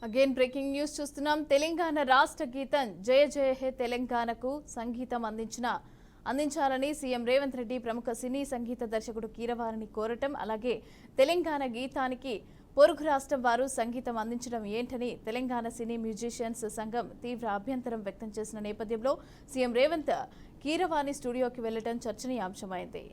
Again breaking news చూస్తున్నాం. తెలంగాణ రాష్ట్ర గీతం జయ జయ హే తెలంగాణకు సంగీతం అందించాలని సీఎం రేవంత్ రెడ్డి ప్రముఖ సినీ సంగీత దర్శకుడు కీరవాణిని కోరటం, అలాగే తెలంగాణ గీతానికి పొరుగు రాష్ట్రం వారు సంగీతం అందించడం ఏంటని తెలంగాణ సినీ మ్యూజిషియన్స్ సంఘం తీవ్ర అభ్యంతరం వ్యక్తం చేసిన నేపథ్యంలో సీఎం రేవంత్ కీరవాణి స్టూడియోకి వెళ్లడం చర్చనీయాంశమైంది.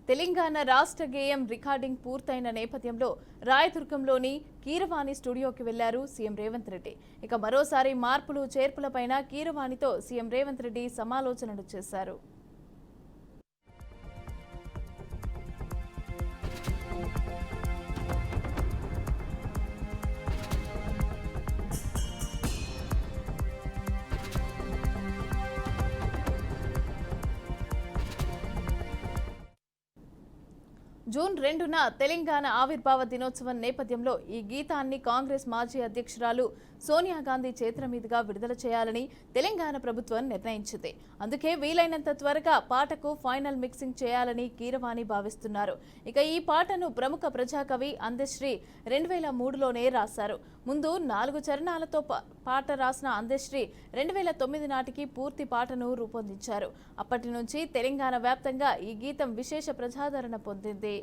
తెలంగాణ రాష్ట్ర గేయం రికార్డింగ్ పూర్తయిన నేపథ్యంలో రాయదుర్గంలోని కీరవాణి స్టూడియోకి వెళ్లారు సీఎం రేవంత్ రెడ్డి. ఇక మరోసారి మార్పులు చేర్పులపైన కీరవాణితో సీఎం రేవంత్ రెడ్డి సమాలోచనలు చేశారు. జూన్ 2న తెలంగాణ ఆవిర్భావ దినోత్సవం నేపథ్యంలో ఈ గీతాన్ని కాంగ్రెస్ మాజీ అధ్యక్షురాలు సోనియా గాంధీ చేతుల మీదుగా విడుదల చేయాలని తెలంగాణ ప్రభుత్వం నిర్ణయించింది. అందుకే వీలైనంత త్వరగా పాటకు ఫైనల్ మిక్సింగ్ చేయాలని కీరవాణి భావిస్తున్నారు. ఇక ఈ పాటను ప్రముఖ ప్రజాకవి అందశ్రీ 2003లోనే రాశారు. ముందు 4 చరణాలతో పాట రాసిన అందశ్రీ 2009 నాటికి పూర్తి పాటను రూపొందించారు. అప్పటి నుంచి తెలంగాణ వ్యాప్తంగా ఈ గీతం విశేష ప్రజాదరణ పొందింది.